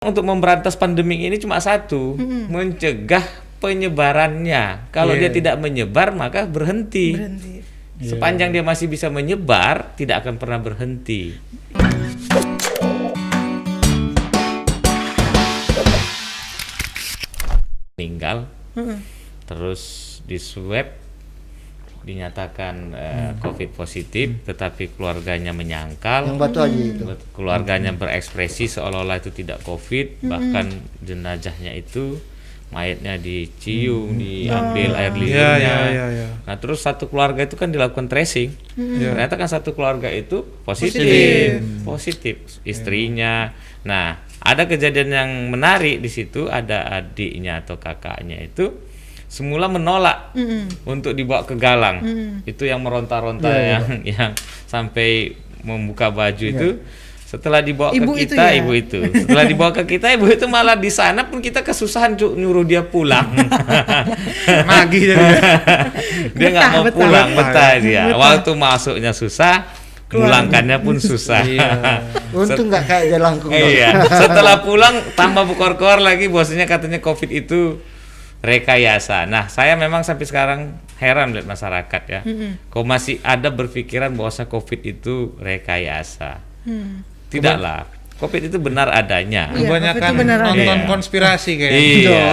Untuk memberantas pandemi ini cuma satu, mencegah penyebarannya. Kalau dia tidak menyebar, maka berhenti. Sepanjang dia masih bisa menyebar, tidak akan pernah berhenti. Meninggal, terus di swab dinyatakan COVID positif, tetapi keluarganya menyangkal. Yang Batu Haji itu. Keluarganya berekspresi seolah-olah itu tidak COVID, bahkan jenazahnya itu mayatnya dicium, diambil air liurnya. Nah, terus satu keluarga itu kan dilakukan tracing. Ternyata kan satu keluarga itu positif, istrinya. Nah, ada kejadian yang menarik di situ, ada adiknya atau kakaknya itu semula menolak untuk dibawa ke Galang. Itu yang meronta-ronta, yang sampai membuka baju itu. Setelah dibawa ibu ke kita, itu ya? ibu itu. Setelah dibawa ke kita, ibu itu malah di sana pun kita kesusahan nyuruh dia pulang. Nagih jadi. Dia nggak mau pulang, betah dia. Waktu masuknya susah, pulangkannya pun susah. Untung nggak kayak Jelangkung. Iya. Setelah pulang tambah bukor-kor lagi, bosnya katanya COVID itu rekayasa. Nah, saya memang sampai sekarang heran lihat masyarakat ya. Kok masih ada berpikiran bahwa COVID itu rekayasa. Tidaklah. COVID itu benar adanya. Kebanyakan nonton konspirasi kayaknya. Iya.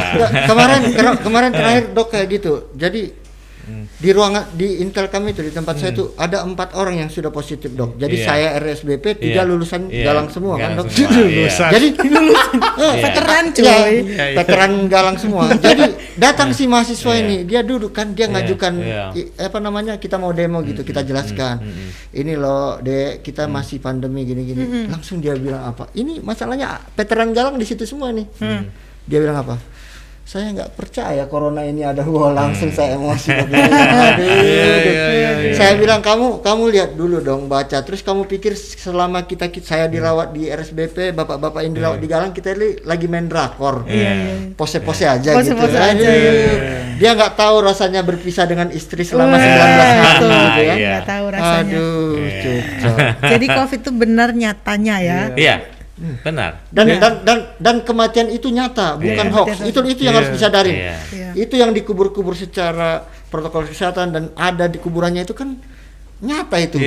Kemarin terakhir Dok kayak gitu. Jadi di ruangan di Intel kami itu di tempat saya itu ada 4 orang yang sudah positif Dok. Jadi saya RSBP 3 lulusan Galang semua kan Dok. Jadi veteran cuy. Veteran Galang semua. Jadi datang si mahasiswa ini, dia duduk kan, dia ngajukan apa namanya, kita mau demo gitu, kita jelaskan. Ini loh, Dek, kita masih pandemi gini-gini. Langsung dia bilang apa? Ini masalahnya veteran Galang di situ semua nih. Dia bilang apa? Saya nggak percaya corona ini ada. Langsung saya emosi. Saya bilang kamu lihat dulu dong, baca. Terus kamu pikir selama saya dirawat di RSBP, bapak-bapak yang dirawat di Galang, kita lagi main drakor, pose-pose aja gitu. Dia nggak tahu rasanya berpisah dengan istri selama 19 hari gitu ya. Nggak tahu rasanya. Aduh, Jadi COVID itu benar nyatanya ya. Iya. Benar. Dan kematian itu nyata, bukan hoax. Itu yang harus disadarin. Itu yang dikubur-kubur secara protokol kesehatan dan ada di kuburannya itu kan nyata itu.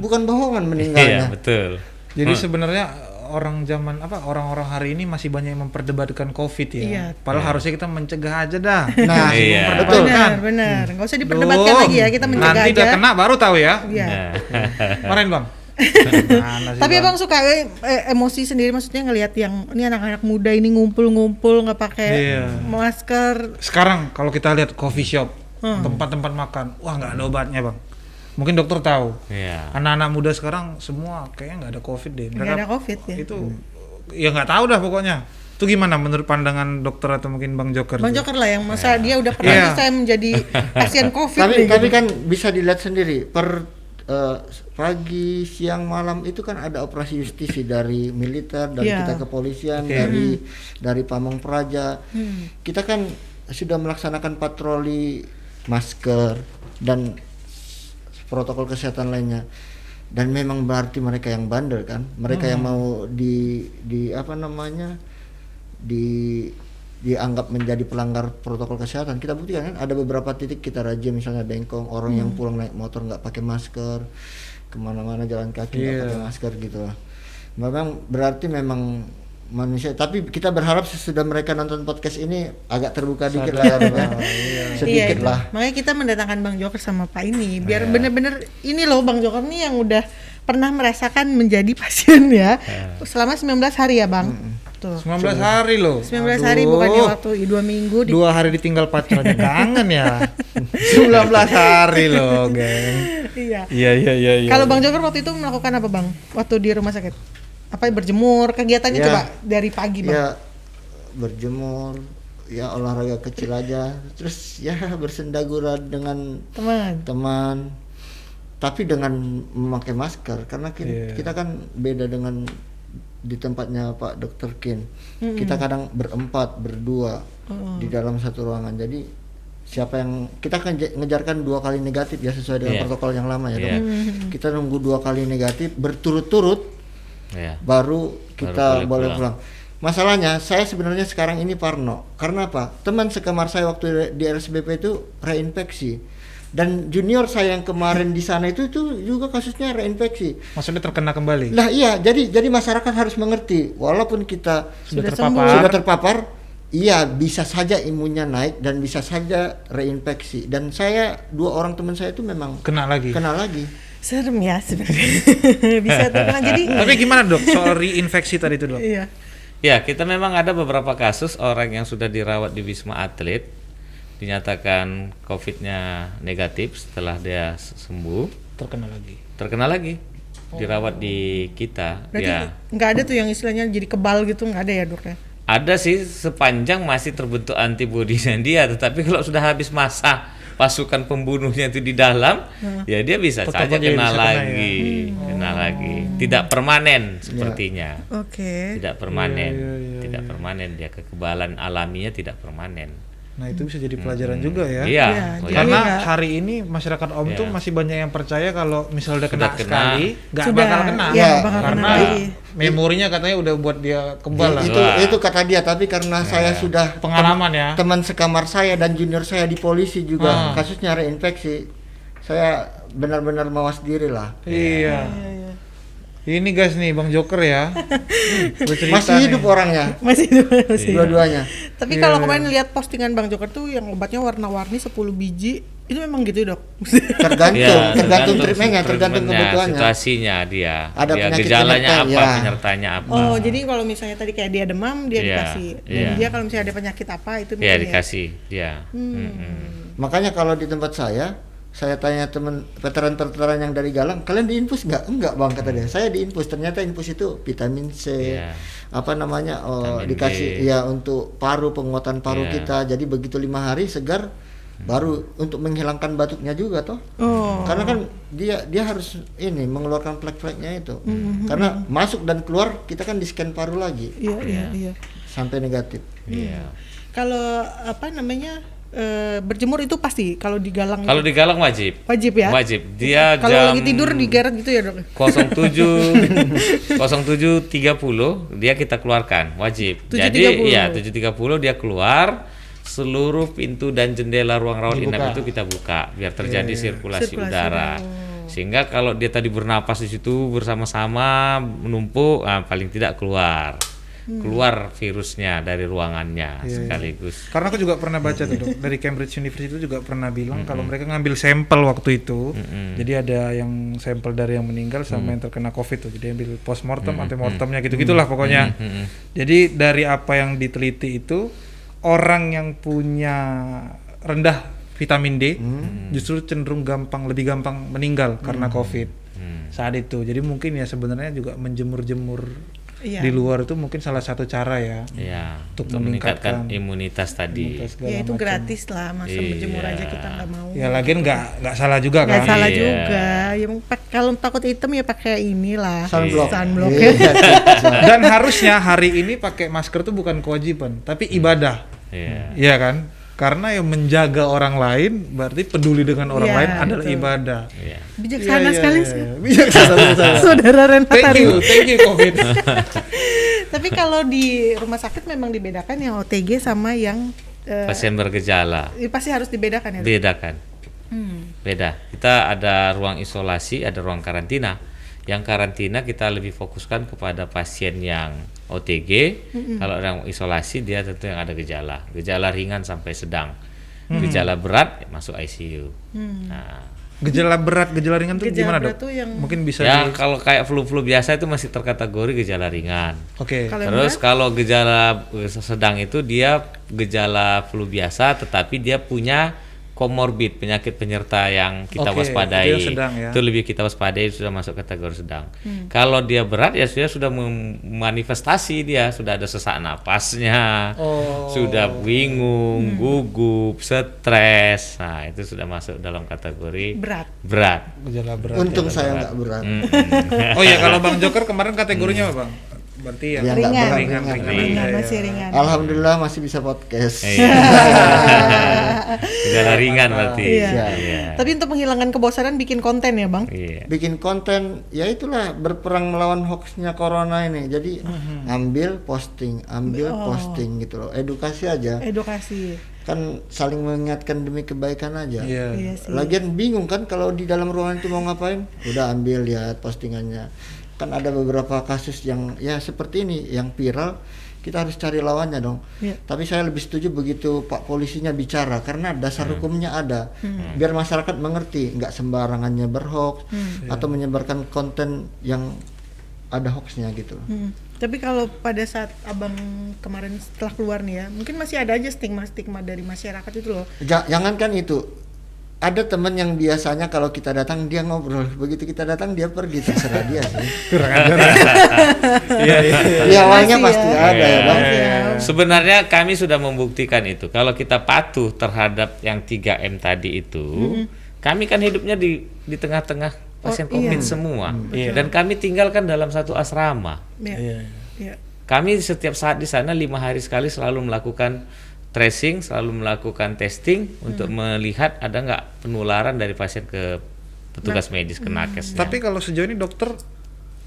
Bukan bohongan meninggalnya. Iya, betul. Jadi sebenarnya orang-orang hari ini masih banyak yang memperdebatkan COVID ya. Padahal harusnya kita mencegah aja dah. Nah, betul kan? Benar. Enggak usah diperdebatkan lagi ya, kita mencegah nanti aja. udah kena baru tahu ya. Iya. Kemarin Bang. Tapi Bang suka emosi sendiri, maksudnya ngelihat yang ini anak-anak muda ini ngumpul-ngumpul nggak pakai masker. Sekarang kalau kita lihat coffee shop, tempat-tempat makan, wah nggak ada obatnya Bang. Mungkin dokter tahu. Anak-anak muda sekarang semua kayaknya nggak ada COVID deh. Nggak ada COVID ya. Itu ya nggak tahu dah pokoknya. Itu gimana menurut pandangan dokter atau mungkin Bang Joker? Bang Joker lah yang masa dia udah pernah saya menjadi pasien COVID. Tapi kan bisa dilihat sendiri pagi, siang, malam itu kan ada operasi justisi dari militer, dari kita kepolisian, dari Pamong Praja. Kita kan sudah melaksanakan patroli masker dan protokol kesehatan lainnya. Dan memang berarti mereka yang bandel kan, mereka yang mau dianggap menjadi pelanggar protokol kesehatan. Kita buktikan kan ada beberapa titik kita razia, misalnya Dengkong, orang yang pulang naik motor nggak pakai masker, kemana-mana jalan kaki nggak pakai masker gitu lah. Memang berarti memang manusia. Tapi kita berharap sesudah mereka nonton podcast ini agak terbuka dikit lah, sedikit lah. Makanya kita mendatangkan Bang Joker sama Pak ini biar bener-bener ini loh, Bang Joker nih yang udah pernah merasakan menjadi pasien ya selama 19 hari ya Bang. Tuh. 19 hari loh. 19 hari bukannya waktu 2 minggu. 2 hari ditinggal pacar aja kangen ya. 19 hari loh, geng. Iya. Kalau Bang Joker waktu itu melakukan apa Bang? Waktu di rumah sakit? Apa berjemur? Kegiatannya coba dari pagi Bang. Ya, berjemur, ya olahraga kecil aja. Terus ya bersendagura dengan teman. Tapi dengan memakai masker karena kita kan beda dengan di tempatnya Pak Dr. Kin. Kita kadang berempat, berdua di dalam satu ruangan. Jadi siapa yang kita akan ngejarkan 2 kali negatif ya sesuai dengan protokol yang lama ya. Kita nunggu 2 kali negatif berturut-turut baru kita boleh pulang. Masalahnya saya sebenarnya sekarang ini parno. Karena apa? Teman sekamar saya waktu di RSBP itu reinfeksi. Dan junior saya yang kemarin di sana itu juga kasusnya reinfeksi. Maksudnya terkena kembali? Lah iya, jadi masyarakat harus mengerti. Walaupun kita sudah terpapar, iya bisa saja imunnya naik dan bisa saja reinfeksi. Dan saya 2 orang teman saya itu memang kena lagi. Serem ya sebenarnya. Bisa terkena. Jadi tapi gimana dok soal reinfeksi tadi itu dok? Iya. Ya, kita memang ada beberapa kasus orang yang sudah dirawat di Wisma Atlet dinyatakan COVID-nya negatif, setelah dia sembuh terkena lagi dirawat di kita. Berarti ya nggak ada tuh yang istilahnya jadi kebal gitu, nggak ada ya dok ya? ada sih sepanjang masih terbentuk antibodinya dia, tetapi kalau sudah habis masa pasukan pembunuhnya itu di dalam, ya dia bisa saja kena lagi, kena lagi. Tidak permanen sepertinya. Tidak permanen, tidak permanen, dia kekebalan alaminya tidak permanen. Nah itu bisa jadi pelajaran juga ya. Iya. Karena hari ini masyarakat Om tuh masih banyak yang percaya kalau misalnya udah kena sekali, nggak bakal kena. Karena memorinya katanya udah buat dia kebal lah. Itu kata dia, tapi karena saya sudah pengalaman ya. Teman sekamar saya dan junior saya di polisi juga kasusnya reinfeksi. Saya benar-benar mawas diri lah. Iya. Ini guys nih Bang Joker ya. Masih hidup orangnya. Masih hidup. Dua-duanya. Tapi kalau kemarin lihat postingan Bang Joker tuh yang obatnya warna-warni 10 biji, itu memang gitu dok? Tergantung treatmentnya, tergantung kebutuhannya. Situasinya dia. Ada dia gejalanya apa, penyertanya apa. Oh, jadi kalau misalnya tadi kayak dia demam, dia dikasih. Dia kalau misalnya ada penyakit apa itu dia dikasih. Dia. Makanya kalau di tempat saya tanya teman veteran-veteran yang dari Galang, kalian diinfus nggak? Enggak bang, kata dia. Saya diinfus. Ternyata infus itu vitamin C, dikasih ya untuk paru, penguatan paru kita. Jadi begitu 5 hari segar, baru untuk menghilangkan batuknya juga toh. Karena kan dia harus mengeluarkan flek-fleknya itu. Karena masuk dan keluar kita kan di scan paru lagi. Iya. Sampai negatif. Kalau berjemur itu pasti kalau di Galang. Kalau di Galang wajib ya. Wajib. Dia kalau lagi tidur digeret gitu ya dok. 07.30 dia kita keluarkan wajib. 7.30. Jadi ya 7.30 dia keluar, seluruh pintu dan jendela ruang rawat inap itu kita buka biar terjadi sirkulasi udara. Sehingga kalau dia tadi bernapas di situ bersama-sama menumpuk, paling tidak keluar virusnya dari ruangannya sekaligus. Karena aku juga pernah baca tuh dok, dari Cambridge University itu juga pernah bilang kalau mereka ngambil sampel waktu itu, jadi ada yang sampel dari yang meninggal sama yang terkena COVID tuh, jadi ambil postmortem, antemortemnya gitu-gitulah pokoknya. Jadi dari apa yang diteliti itu, orang yang punya rendah vitamin D justru cenderung lebih gampang meninggal karena COVID saat itu. Jadi mungkin ya sebenarnya juga menjemur-jemur di luar itu mungkin salah satu cara ya untuk meningkatkan imunitas tadi. Ya itu gratis lah, masa berjemur aja kita nggak mau. Ya lagian nggak salah juga kan? Nggak salah juga. Ya kalau takut hitam ya pakai inilah sunblock. Dan harusnya hari ini pakai masker itu bukan kewajiban, tapi ibadah. Iya kan? Karena yang menjaga orang lain berarti peduli dengan orang lain adalah ibadah. Bijaksana sekali sih. Bijaksana. Saudara Renata. Thank you COVID. Tapi kalau di rumah sakit memang dibedakan yang OTG sama yang pasien bergejala. Pasti harus dibedakan ya. Bedakan. Beda. Kita ada ruang isolasi, ada ruang karantina. Yang karantina kita lebih fokuskan kepada pasien yang OTG. Kalau yang isolasi dia tentu yang ada gejala ringan sampai sedang. Gejala berat masuk ICU. Gejala berat, gejala ringan tuh gimana dok? Mungkin bisa kalau kayak flu biasa itu masih terkategori gejala ringan. Terus kalau gejala sedang itu dia gejala flu biasa, tetapi dia punya komorbid, penyakit penyerta yang kita waspadai. Itu lebih kita waspadai, sudah masuk kategori sedang. Kalau dia berat ya sudah memanifestasi, dia sudah ada sesak napasnya, sudah bingung, gugup, stres. Nah, itu sudah masuk dalam kategori berat. Gejala berat. Untung saya nggak berat. Oh ya, kalau Bang Joker kemarin kategorinya apa Bang? berarti yang nggak ringan. berat, Ringan, masih ringan. Alhamdulillah masih bisa podcast. Gejala ringan berarti. Iya. Tapi untuk menghilangkan kebosanan bikin konten ya Bang? Iya. Bikin konten, ya itulah berperang melawan hoaxnya corona ini. Jadi ambil posting gitu loh. Edukasi aja. Edukasi. Kan saling mengingatkan demi kebaikan aja. Iya sih. Lagian bingung kan kalau di dalam ruangan itu mau ngapain? Udah ambil lihat postingannya. Kan ada beberapa kasus yang ya seperti ini yang viral, kita harus cari lawannya dong. Tapi saya lebih setuju begitu Pak polisinya bicara karena dasar hukumnya ada. Biar masyarakat mengerti, nggak sembarangannya berhoax atau menyebarkan konten yang ada hoaxnya gitu. Tapi kalau pada saat abang kemarin setelah keluar nih ya, mungkin masih ada aja stigma-stigma dari masyarakat itu loh. Jangankan itu, ada teman yang biasanya kalau kita datang dia ngobrol, begitu kita datang dia pergi, terserah dia sih. kurang ajar. Iya awalnya Masih pasti ya. ada ya Bang. Sebenarnya kami sudah membuktikan itu. Kalau kita patuh terhadap yang 3M tadi itu, kami kan hidupnya di tengah-tengah pasien COVID semua. Dan kami tinggalkan dalam satu asrama. Iya. Kami setiap saat di sana 5 hari sekali selalu melakukan tracing, selalu melakukan testing untuk melihat ada nggak penularan dari pasien ke petugas medis, ke nakes. Tapi kalau sejauh ini dokter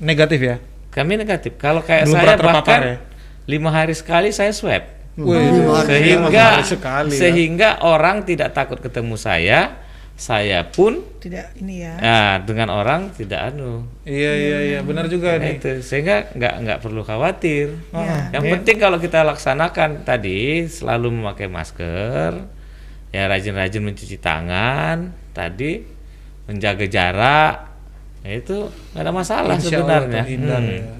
negatif ya? Kami negatif. Kalau kayak Belum saya pernah terpapar bahkan ya? 5 hari sekali saya swab. Sekali Sehingga orang tidak takut ketemu saya pun Tidak ini ya. nah, dengan orang tidak Iya benar juga nah, nih. itu sehingga nggak perlu khawatir. Iya. Yang penting kalau kita laksanakan tadi selalu memakai masker, ya rajin-rajin mencuci tangan, tadi menjaga jarak, ya itu nggak ada masalah Insya Allah sebenarnya.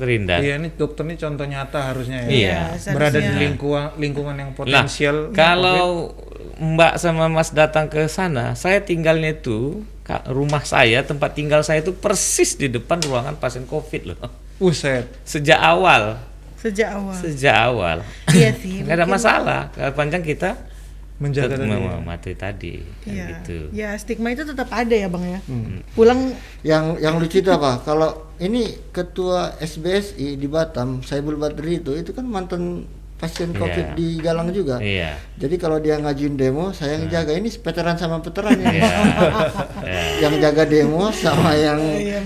Terhindar. Iya, ini dokter ini contoh nyata harusnya ya. Iya. Berada di seharusnya. lingkungan yang Nah, potensial. kalau Mbak sama Mas datang ke sana, saya tinggalnya itu rumah saya, tempat tinggal saya itu persis di depan ruangan pasien COVID loh. Buset. Sejak awal. Sejak awal. Iya sih. Nggak ada mungkin- masalah. Kalau panjang kita Menjaga tadi. mati tadi. Iya. Gitu. Ya stigma itu tetap ada ya Bang ya. Pulang Yang lucu itu apa? Kalau ini ketua SBSI di Batam, Saibul Badri itu kan mantan pasien COVID di Galang juga. Iya. Jadi kalau dia ngajuin demo, saya yang jaga. Ini veteran sama veteran ya. Yang jaga demo sama yang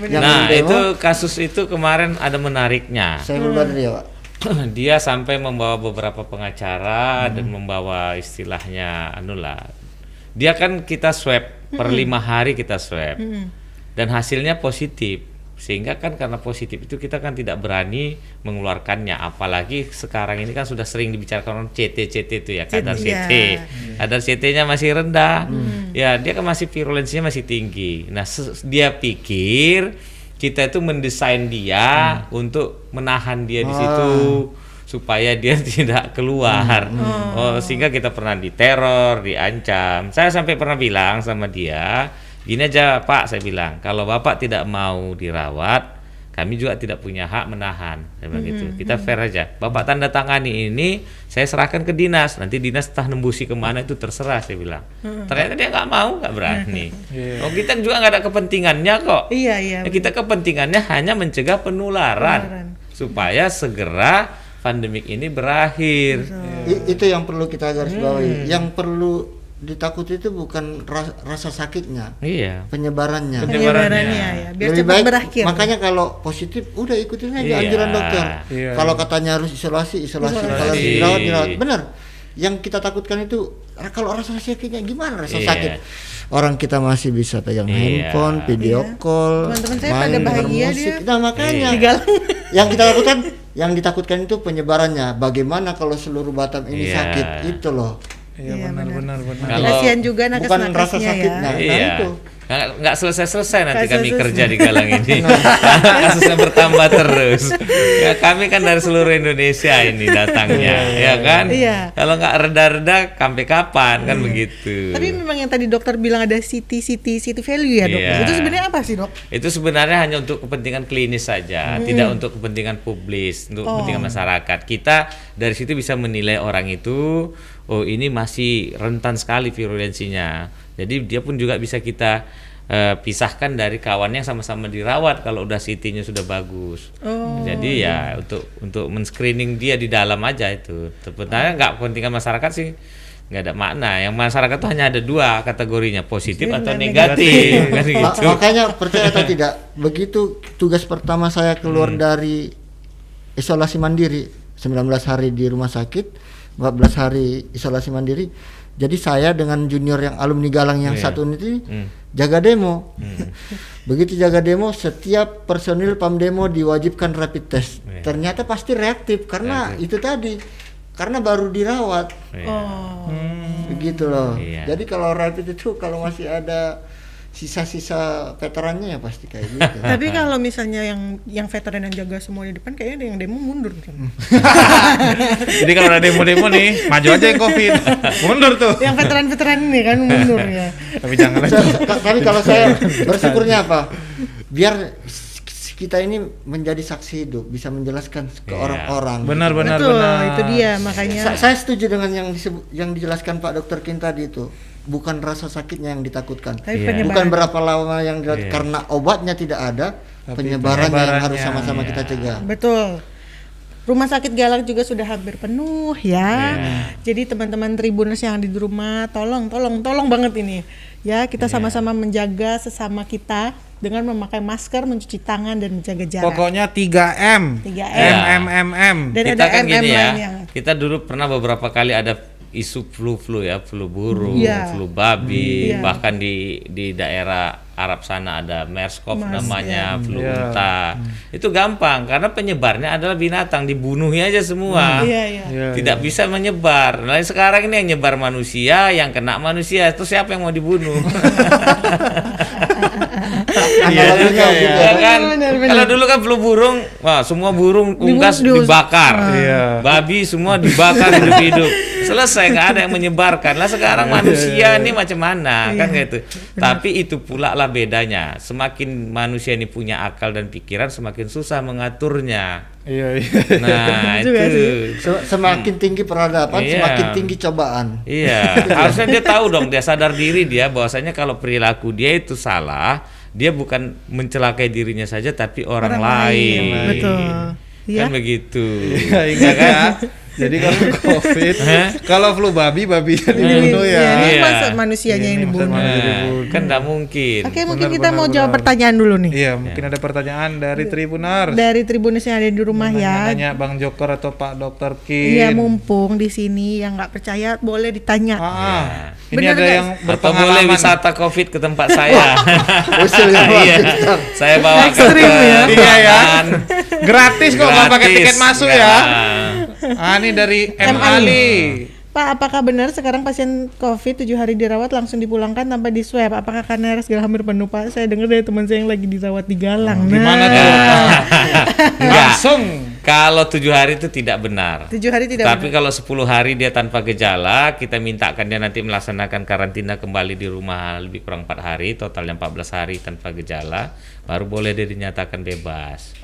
Nah, demo. itu kasus itu kemarin ada menariknya. Saibul Badri ya, Pak. Dia sampai membawa beberapa pengacara dan membawa istilahnya dia kan kita swab per 5 hari kita swab dan hasilnya positif, sehingga kan karena positif itu kita kan tidak berani mengeluarkannya, apalagi sekarang ini kan sudah sering dibicarakan CT itu ya, kadar CT kadar CT-nya masih rendah, ya dia kan masih virulensinya masih tinggi. Nah dia pikir kita itu mendesain dia untuk menahan dia di situ supaya dia tidak keluar. Sehingga kita pernah diteror, diancam. Saya sampai pernah bilang sama dia, gini aja Pak, saya bilang, kalau Bapak tidak mau dirawat, kami juga tidak punya hak menahan. Saya bilang gitu. Kita fair aja. Bapak tanda tangani ini, saya serahkan ke dinas. Nanti dinas entah nembusi kemana itu terserah, saya bilang. Ternyata dia nggak mau, nggak berani. Oh, kita juga nggak ada kepentingannya kok. Iya. Kita kepentingannya hanya mencegah penularan. Supaya segera pandemik ini berakhir. Itu yang perlu kita garis bawahi. Yang perlu ditakuti itu bukan rasa sakitnya, penyebarannya ya, biar lebih cepat baik berakhir. Makanya kalau positif udah ikutin aja anjuran dokter. Kalau katanya harus isolasi, kalau dirawat. Benar. Yang kita takutkan itu kalau rasa sakitnya gimana rasa sakit? Orang kita masih bisa pegang handphone, video call, teman-teman saya main pada denger bahagia musik. dia. Nah makanya yang ditakutkan itu penyebarannya. Bagaimana kalau seluruh Batam ini sakit? Itu loh. Iya benar. Kasihan juga bukan rasa sakitnya. Iya. Itu nggak selesai nanti kami kerja di Galang ini. Kasusnya bertambah terus. Ya kami kan dari seluruh Indonesia ini datangnya, ya kan? Iya. Kalau nggak reda-reda sampai kapan kan begitu. Tapi memang yang tadi dokter bilang ada city value ya dok. Iya. Itu sebenarnya apa sih dok? Itu sebenarnya hanya untuk kepentingan klinis saja, tidak untuk kepentingan publis, untuk kepentingan masyarakat. Kita dari situ bisa menilai orang itu, oh ini masih rentan sekali virulensinya. Jadi dia pun juga bisa kita pisahkan dari kawan yang sama-sama dirawat kalau udah CT-nya sudah bagus. Jadi ya untuk men-screening dia di dalam aja itu. Sebenarnya nggak kepentingan masyarakat sih, nggak ada makna. Yang masyarakat tuh hanya ada 2 kategorinya, positif atau negatif. Kan gitu. Makanya percaya atau tidak, begitu tugas pertama saya keluar dari isolasi mandiri, 19 hari di rumah sakit, 14 hari isolasi mandiri. Jadi saya dengan junior yang alumni Galang yang satu unit ini jaga demo. Begitu jaga demo, setiap personil Pamdemo diwajibkan rapid test. Ternyata pasti reaktif karena itu tadi, karena baru dirawat. Begitu loh. Jadi kalau rapid itu kalau masih ada sisa-sisa veterannya ya pasti kayak gitu. Tapi kalau misalnya yang veteran yang jaga semua di depan, kayaknya ada yang demo mundur kan. Jadi kalau ada demo-demo nih, maju aja yang COVID. Mundur tuh. Yang veteran-veteran ini kan mundur ya. Tapi jangan Tapi kalau saya bersyukurnya apa? Biar kita ini menjadi saksi hidup, bisa menjelaskan ke orang-orang. Benar. Itu dia makanya. Saya setuju dengan yang dijelaskan Pak Dokter Kin tadi itu. Bukan rasa sakitnya yang ditakutkan, bukan berapa lama yang karena obatnya tidak ada, penyebarannya yang harus sama-sama kita cegah. Betul. Rumah sakit Galang juga sudah hampir penuh ya. Jadi teman-teman Tribuners yang ada di rumah, tolong banget ini. Ya, kita sama-sama menjaga sesama kita dengan memakai masker, mencuci tangan dan menjaga jarak. Pokoknya 3M. 3M. Dan kita ada kan gini ya. lainnya. Kita dulu pernah beberapa kali ada isu flu ya, flu burung, flu babi, bahkan di daerah Arab sana ada MERS-CoV namanya, flu unta. Itu gampang karena penyebarnya adalah binatang, dibunuhnya aja semua. Tidak bisa menyebar. Nah, sekarang ini yang nyebar manusia, yang kena manusia, itu siapa yang mau dibunuh? Kan? Kalau dulu kan flu burung, wah semua burung unggas dibakar. Babi semua dibakar hidup-hidup. Selesai, nggak ada yang menyebarkan. Lah sekarang manusia ini macam mana kan gitu. Tapi itu pula lah bedanya. Semakin manusia ini punya akal dan pikiran, semakin susah mengaturnya. Nah itu semakin tinggi peradaban, semakin tinggi cobaan. Harusnya dia tahu dong, dia sadar diri dia bahwasanya kalau perilaku dia itu salah, dia bukan mencelakai dirinya saja tapi orang lain. Betul. Kan begitu. Ingat ya. Jadi kalau COVID, kalau flu babinya dibunuh ya. Ini masa manusianya yang dibunuh. Kan enggak mungkin. Oke, mungkin kita mau jawab pertanyaan dulu nih. Iya, mungkin ada pertanyaan dari Tribuners. Dari Tribuners yang ada di rumah ya. Tanya Bang Joker atau Pak Dokter Kin. Iya, mumpung di sini yang nggak percaya boleh ditanya. Ini ada yang atau boleh wisata COVID ke tempat saya. Usul yang saya bawa ekstrim ya. Iya ya. Gratis kok, nggak pakai tiket masuk ya. Ini dari M. Ali. Pak, apakah benar sekarang pasien COVID 7 hari dirawat langsung dipulangkan tanpa di swab? Apakah karena RS Galang hampir penuh, Pak? Saya dengar dari teman saya yang lagi dirawat di Galang. Gimana tuh? Langsung. Kalau 7 hari itu tidak benar. 7 hari tidak Tapi benar. kalau 10 hari dia tanpa gejala, kita mintakan dia nanti melaksanakan karantina kembali di rumah lebih kurang 4 hari, totalnya 14 hari tanpa gejala, baru boleh dia dinyatakan bebas.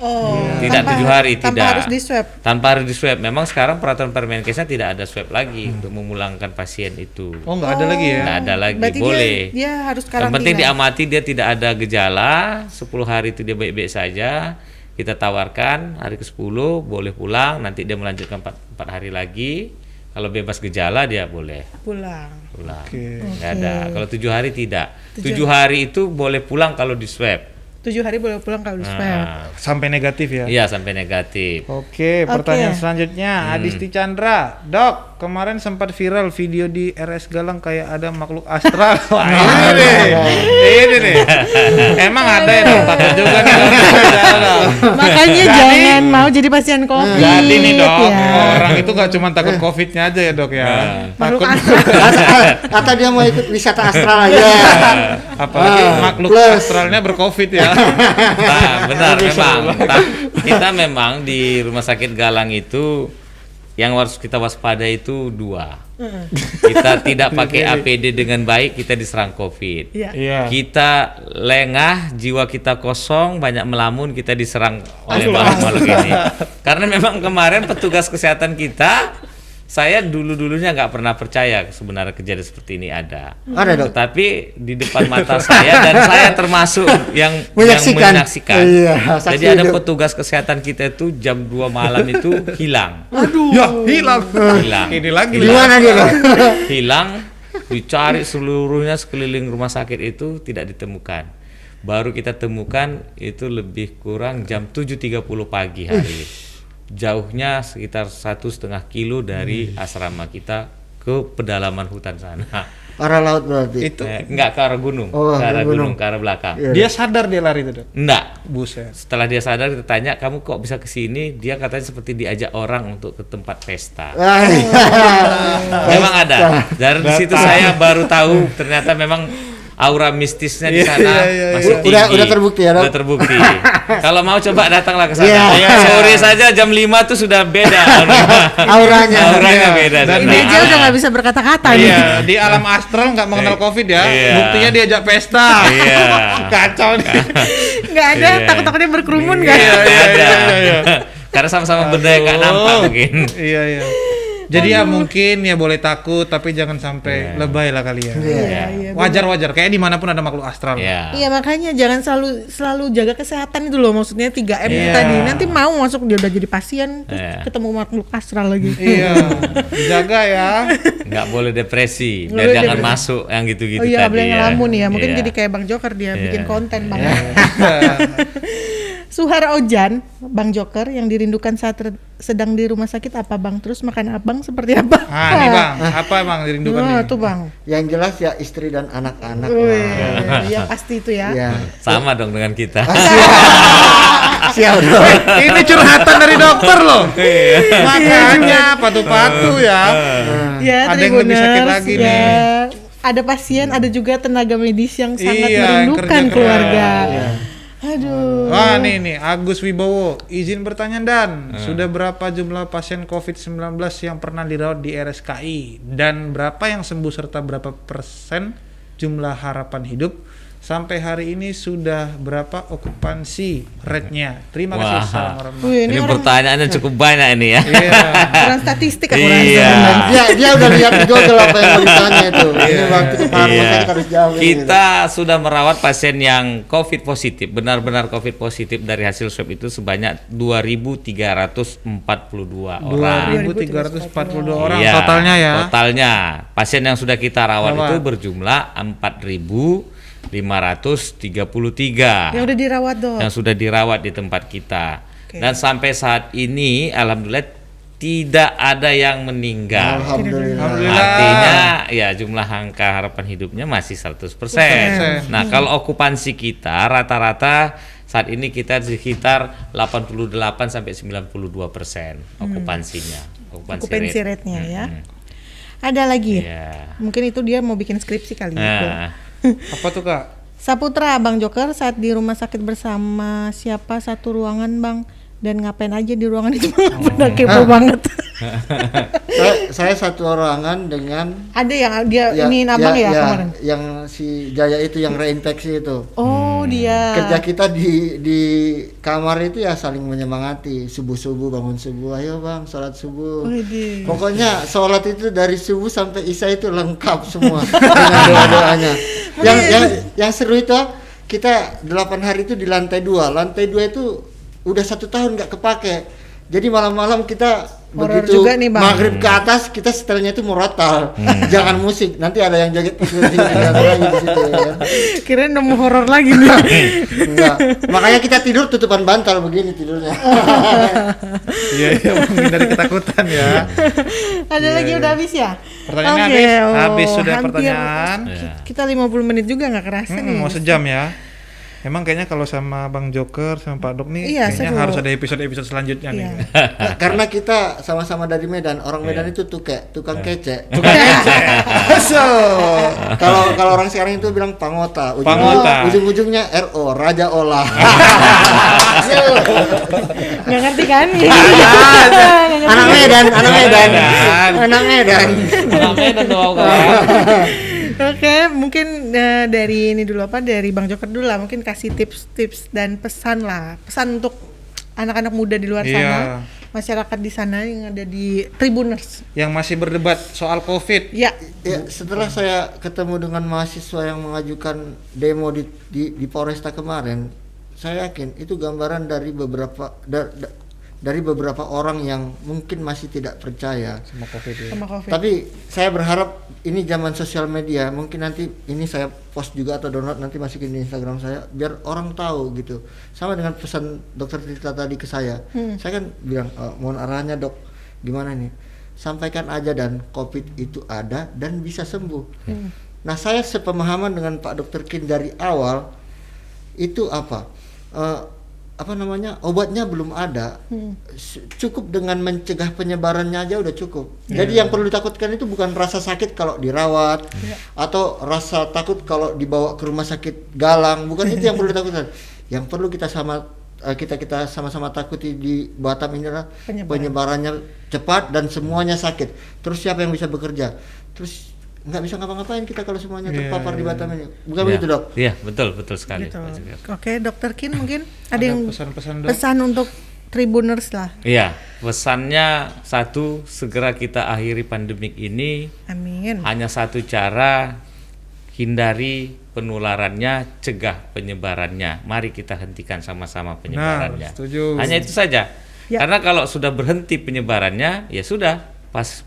Tidak 7 hari, tanpa tidak. harus di swab. Tanpa harus di swab. Memang sekarang peraturan Permenkesnya tidak ada swab lagi untuk memulangkan pasien itu. Oh, nggak ada lagi ya? Nggak ada lagi, Berarti boleh. Dia harus karantina. Yang penting diamati dia tidak ada gejala, 10 hari itu dia baik-baik saja. Kita tawarkan hari ke-10 boleh pulang, nanti dia melanjutkan 4 hari lagi. Kalau bebas gejala dia boleh pulang. Nggak ada. Kalau 7 hari tidak. 7 hari itu boleh pulang kalau di swab. 7 hari boleh pulang kalau di swab. Sampai negatif ya? Iya, sampai negatif. Oke, pertanyaan selanjutnya Adisti Chandra. Dok, kemarin sempat viral video di RS Galang kayak ada makhluk astral. Wah, ini nih. Emang ada ya dok? Takut juga nih. Makanya jangan mau jadi pasien COVID. Jadi nih dok, ya. orang itu gak cuma takut COVID-nya aja ya dok ya. Makhluk Takut Atau dia mau ikut wisata astral aja. apalagi makhluk astralnya ber-COVID ya. Nah, benar memang. Kita memang di Rumah Sakit Galang itu yang harus kita waspada itu 2. Kita tidak pakai APD dengan baik, kita diserang COVID. Iya. Kita lengah, jiwa kita kosong, banyak melamun, kita diserang oleh makhluk ini. Karena memang kemarin petugas kesehatan kita saya dulunya nggak pernah percaya sebenarnya kejadian seperti ini ada. Ada, Dok. Tapi di depan mata saya dan saya termasuk yang Menyaksikan. menyaksikan. Iya, saksi Jadi ada hidup. petugas kesehatan kita itu jam 2 malam itu hilang. Ya, hilang. Hilang. Ini lagi. Di mana dia, Dok? Hilang, dicari seluruhnya sekeliling rumah sakit itu tidak ditemukan. Baru kita temukan itu lebih kurang jam 7.30 pagi hari. Jauhnya sekitar 1,5 kilo dari asrama kita ke pedalaman hutan sana. Arah laut berarti. Itu Enggak ke arah gunung, Oh, ke arah ke gunung, gunung. ke arah belakang. Iya. dia sadar dia lari itu, Dok. Enggak. Buset. Setelah dia sadar kita tanya, kamu kok bisa ke sini? Dia katanya seperti diajak orang untuk ke tempat pesta. Ah, Memang ada. Dari situ saya baru tahu ternyata memang aura mistisnya di sana masih tinggi. Udah terbukti ya, Dok? Udah terbukti. Kalau mau coba datanglah ke sana. Iya. Sore saja jam 5 tuh sudah beda. Auranya. Auranya beda. Dan Ini aja udah nggak bisa berkata-kata nih. Iya, di alam astral nggak mengenal COVID ya. Iya. Buktinya diajak pesta. Iya. Kacau nih. Nggak ada, Iya. takut-takutnya berkerumun nggak? Iya, iya, ada. iya. Karena sama-sama benda yang nggak nampak mungkin. Iya, iya. Jadi ya mungkin ya boleh takut tapi jangan sampai lebay lah kalian. Iya. Wajar-wajar, kayak dimanapun ada makhluk astral. Iya. Iya, makanya jangan selalu jaga kesehatan itu loh, maksudnya 3M itu Iya. tadi. Nanti mau masuk dia udah jadi pasien terus Iya. ketemu makhluk astral lagi. Iya, jaga ya. Nggak boleh depresi, Nggak biar boleh jangan depresi. masuk yang gitu-gitu Oh iya, tadi. nggak boleh ngelamun ya. Mungkin Iya. jadi kayak Bang Joker dia Iya. bikin konten Bang. Iya. Suhar Ojan, Bang Joker yang dirindukan saat sedang di rumah sakit apa Bang? Terus makan abang seperti apa? Ah, nih Bang, apa Bang dirindukan Wah, nih? tuh Bang. Yang jelas ya istri dan anak-anak. Iya pasti itu ya. Ya. Sama dong dengan kita. Siap, Dok. Ini curhatan dari dokter loh. Makanya patu-patu ya. Ya, Ada yang lebih sakit Tribuners, lagi ya. nih. Ada pasien, ada juga tenaga medis yang sangat Iya, merindukan kerja keras. keluarga. Iya. Aduh. Wah nih Agus Wibowo, izin bertanya Dan, sudah berapa jumlah pasien COVID-19 yang pernah dirawat di RSKI dan berapa yang sembuh serta berapa persen jumlah harapan hidup? Sampai hari ini sudah berapa okupansi rate-nya? Terima kasih. Wah. Salam hormat. Wih, Ini orang pertanyaannya cukup banyak ini ya. Iya. orang statistik aku rasa. Iya. Dia udah lihat di Google apa yang mau ditanya itu. Ini waktu ke Parma Iya. kita harus jawab. Kita sudah merawat pasien yang COVID positif, benar-benar COVID positif dari hasil swab itu sebanyak 2.342 orang. 2.342 orang Iya, totalnya ya. Totalnya pasien yang sudah kita rawat Berapa? itu berjumlah 4.533 Yang udah dirawat dong. yang sudah dirawat di tempat kita. Oke. Dan sampai saat ini alhamdulillah tidak ada yang meninggal. Alhamdulillah. Alhamdulillah. Artinya ya jumlah angka harapan hidupnya masih 100%. Nah, kalau okupansi kita rata-rata saat ini kita sekitar 88 sampai 92% okupansinya. Okupansi rate-nya ya. Mm-mm. Ada lagi ya? Iya. Mungkin itu dia mau bikin skripsi kali ya. Nah, Apa tuh Kak? Saputra, Bang Joker saat di rumah sakit bersama siapa satu ruangan Bang? Dan ngapain aja di ruangan itu? Pernah kepo banget. Saya satu ruangan dengan Ada yang dia ini abang ya, kemarin? yang si Jaya itu yang reinfeksi itu. Oh dia. Kerja kita di kamar itu ya saling menyemangati. Subuh bangun subuh, ayo bang sholat subuh. Widih. Pokoknya sholat itu dari subuh sampai isya itu lengkap semua dengan doa-doanya. Yang seru itu kita 8 hari itu di lantai 2. Lantai 2 itu udah 1 tahun nggak kepake. Jadi malam-malam kita Horor begitu juga nih, Bang. maghrib ke atas kita setelnya itu murotal. Jangan musik, nanti ada yang joget lagi di situ ya. Kirain udah mau horor lagi nih. Enggak. Makanya kita tidur tutupan bantal begini tidurnya. Iya, menghindari ketakutan ya. Ada lagi udah habis ya? Pertanyaannya Oke, habis? Habis sudah hampir. pertanyaan. Kita 50 menit juga nggak kerasa nih. Mau sejam ya. Emang kayaknya kalau sama Bang Joker sama Pak Dok nih Iya, kayaknya seru. harus ada episode-episode selanjutnya Iya. nih. Karena kita sama-sama dari Medan, orang Medan itu tukang kece. So, Kalau orang sekarang itu bilang pangota, Pangota. ujung-ujungnya RO, Raja Olah. Nggak ngerti kan? Anak Medan. Medan tuh kan. Oke, mungkin dari ini dulu dari Bang Joker dulu lah, mungkin kasih tips-tips dan pesan lah, pesan untuk anak-anak muda di luar sana. iya. masyarakat di sana yang ada di Tribuners yang masih berdebat soal COVID. ya. Ya, setelah saya ketemu dengan mahasiswa yang mengajukan demo di Polresta kemarin, saya yakin itu gambaran dari beberapa orang yang mungkin masih tidak percaya Sama COVID. Sama COVID. Tapi saya berharap ini zaman sosial media, mungkin nanti ini saya post juga atau download nanti masukin di Instagram saya biar orang tahu gitu. Sama dengan pesan Dokter Tirta tadi ke saya. Saya kan bilang mohon arahannya dok, gimana nih? Sampaikan aja dan COVID itu ada dan bisa sembuh. Nah, saya sepemahaman dengan Pak Dokter Kin dari awal itu obatnya belum ada. Cukup dengan mencegah penyebarannya aja udah cukup. Jadi yang perlu ditakutkan itu bukan rasa sakit kalau dirawat atau rasa takut kalau dibawa ke rumah sakit Galang, bukan itu yang perlu ditakutkan. Yang perlu kita sama-sama takuti di Batam ini adalah penyebarannya cepat dan semuanya sakit. Terus siapa yang bisa bekerja? Terus nggak bisa ngapa-ngapain kita kalau semuanya terpapar di Batam ini. Bukan begitu dok? Iya, betul sekali. Gitu. Oke, Dokter Kin mungkin ada yang pesan-pesan pesan untuk Tribuners lah. Iya, pesannya satu, segera kita akhiri pandemik ini. Amin. Hanya satu cara, hindari penularannya, cegah penyebarannya. Mari kita hentikan sama-sama penyebarannya. Setuju. Hanya itu saja. Ya. Karena kalau sudah berhenti penyebarannya, ya sudah,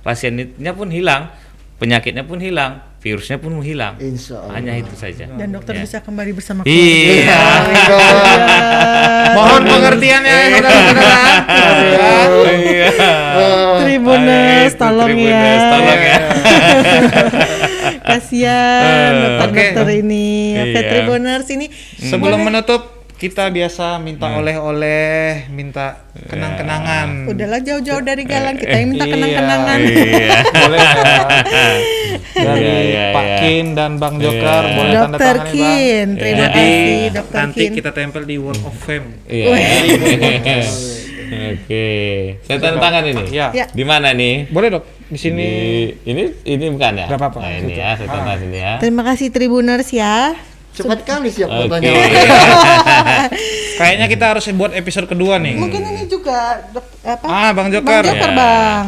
pasiennya pun hilang, penyakitnya pun hilang, virusnya pun hilang. Insya Allah. Hanya itu saja. Dan dokter Ya. bisa kembali bersama Iya. Mohon pengertiannya saudara-saudara. Iya. Tribuners, Itu tolong Tribuners, ya. tolong ya. Kasihan dokter-dokter ini. Oke, Iya. Tribuners ini Sebelum menutup, kita biasa minta oleh-oleh, minta kenang-kenangan. udahlah jauh-jauh dari Galang, kita yang minta Iya. kenang-kenangan. Iya. Boleh ya. Dari Iya, Pak iya. Kin dan Bang Jokar, Iya. boleh tanda Dokter tangan nih Bang. Kin, terima Jadi kasih Dokter nanti Kin. kita tempel di Wall of Fame. Iya. Oke. Saya tanda tangan ini. Ya. Ya. Di mana nih? Boleh dok. Di sini. Ini bukan ya? Nggak apa-apa. Nah, ini Situ. ya, saya tanda sini ya. Terima kasih Tribuners ya. Cepat kali siap Oke. fotonya. Kayaknya kita harus buat episode kedua nih. Mungkin ini juga Bang Jokar. Bang Jokar, Ya. Bang.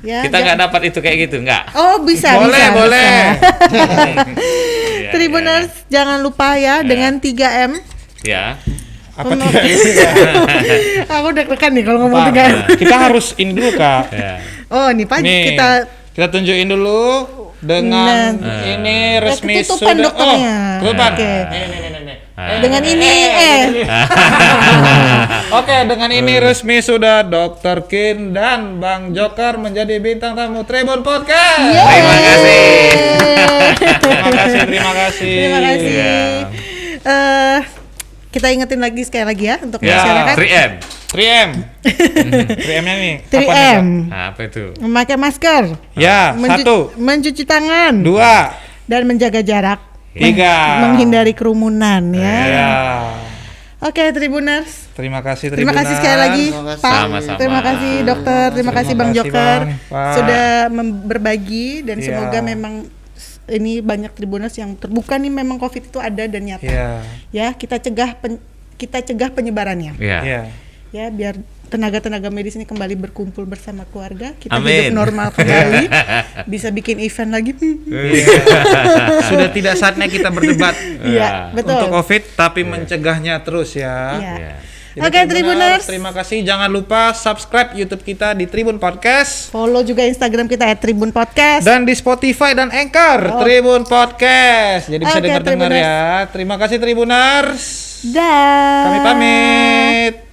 Ya, Kita nggak dapat itu kayak gitu, nggak? Oh, bisa, Boleh, bisa. boleh. Iya, Tribuners, jangan lupa ya dengan 3M. Ya. Apa tidak itu? Aku deg-degan nih kalau ngomong 3M. Kita harus ini dulu kak. Ya. Oh, nih Pak, Nih, kita tunjukin dulu dengan ini resmi ketutupan sudah. dokternya. Ketutupan. Oke. Nih. dengan ini Oke, dengan ini resmi sudah Dokter Kin dan Bang Jokar menjadi bintang tamu Tribun Podcast. Terima kasih. Terima kasih. Terima kasih. Ya. Kita ingetin lagi sekali lagi ya untuk Ya, masyarakat 3M. 3M. 3M-nya nih. apa nih, 3M. Nah, apa itu? Memakai masker, Kak? Ya, satu, mencuci tangan, dua, dan menjaga jarak, tiga. menghindari kerumunan ya. Ya. Oke, Tribuners. Terima kasih Terima kasih sekali lagi Terima kasih. Pak. Sama-sama. Terima kasih dokter, terima kasih Bang kasih, Jokar Bang, Pak. sudah berbagi dan Iya. semoga memang ini banyak Tribuners yang terbuka nih memang COVID itu ada dan nyata. Iya. Ya, kita cegah penyebarannya. Ya. Iya. Ya, biar tenaga-tenaga medis ini kembali berkumpul bersama keluarga, kita Amin. hidup normal kembali, bisa bikin event lagi. Sudah tidak saatnya kita berdebat Iya, betul. untuk COVID, tapi mencegahnya terus ya. Iya. Ya. Jadi Oke, Tribuners. terima kasih. Jangan lupa subscribe YouTube kita di Tribun Podcast Follow juga Instagram kita @Tribun Podcast. dan di Spotify dan Anchor Tribun Podcast. Jadi bisa Oke, dengar-dengar Tribuners. ya. Terima kasih Tribuners. Dah. Kami pamit.